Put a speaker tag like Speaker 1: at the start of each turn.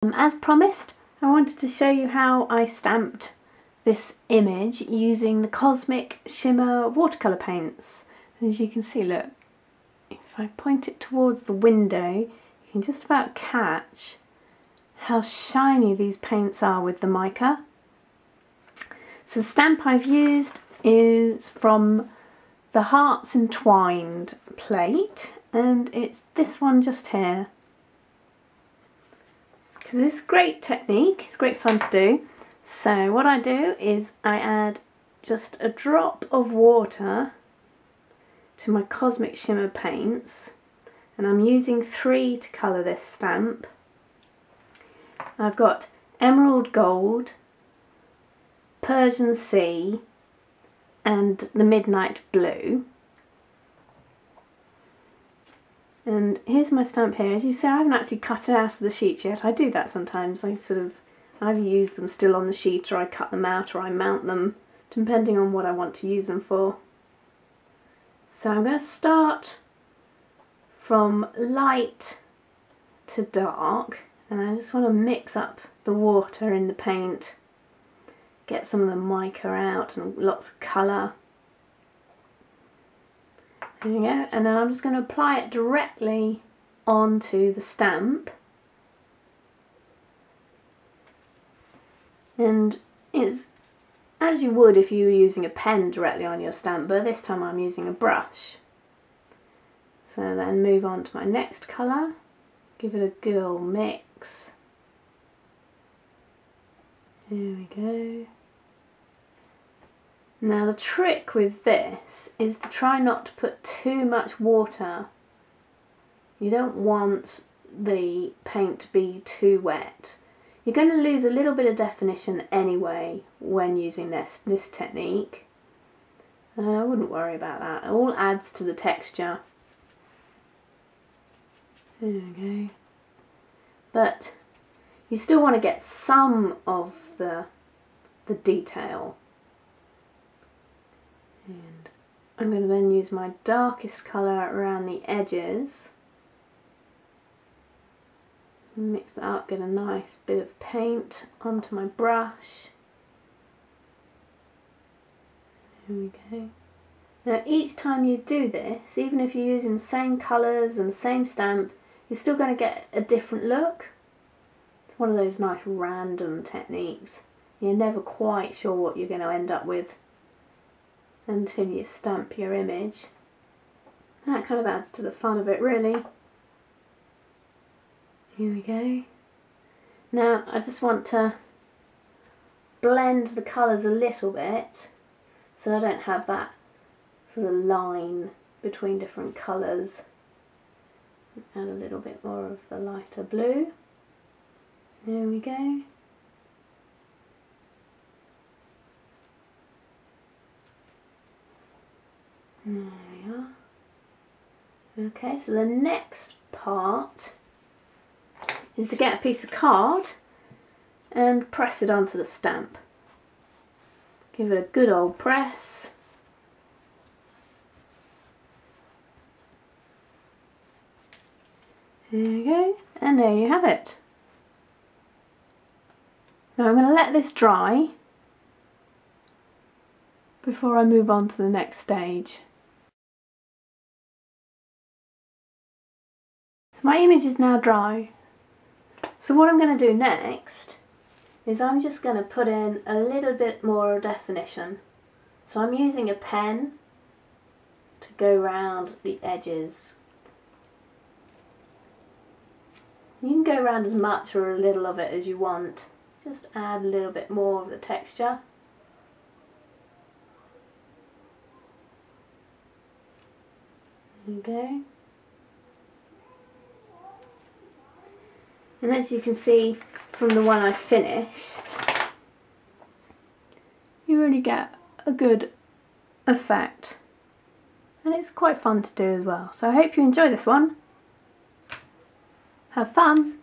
Speaker 1: As promised, I wanted to show you how I stamped this image using the Cosmic Shimmer Watercolour paints. As you can see, look, if I point it towards the window, you can just about catch how shiny these paints are with the mica. So the stamp I've used is from the Hearts Entwined plate, and it's this one just here. This is a great technique, it's great fun to do. So what I do is I add just a drop of water to my Cosmic Shimmer paints, and I'm using 3 to colour this stamp. I've got Emerald Gold, Persian Sea and the Midnight Blue. And here's my stamp here. As you see, I haven't actually cut it out of the sheet yet. I do that sometimes. I either use them still on the sheet, or I cut them out, or I mount them, depending on what I want to use them for. So I'm going to start from light to dark, and I just want to mix up the water in the paint, get some of the mica out and lots of colour. There you go, and then I'm just going to apply it directly onto the stamp. And it's as you would if you were using a pen directly on your stamp, but this time I'm using a brush. So then move on to my next colour, give it a good old mix. There we go. Now the trick with this is to try not to put too much water. You don't want the paint to be too wet. You're going to lose a little bit of definition anyway when using this technique. I wouldn't worry about that. It all adds to the texture. There we go. But you still want to get some of the detail. And I'm going to then use my darkest colour around the edges. Mix that up, get a nice bit of paint onto my brush. There we go. Now each time you do this, even if you're using the same colours and the same stamp, you're still going to get a different look. It's one of those nice random techniques. You're never quite sure what you're going to end up with until you stamp your image. And that kind of adds to the fun of it, really. Here we go. Now I just want to blend the colours a little bit so I don't have that sort of line between different colours. Add a little bit more of the lighter blue. There we go. There we are. Okay, so the next part is to get a piece of card and press it onto the stamp. Give it a good old press. There you go, and there you have it. Now I'm going to let this dry before I move on to the next stage. So my image is now dry. So what I'm going to do next is I'm just going to put in a little bit more definition. So I'm using a pen to go round the edges. You can go around as much or a little of it as you want. Just add a little bit more of the texture. There you go. And as you can see from the one I finished, you really get a good effect. And it's quite fun to do as well. So I hope you enjoy this one. Have fun!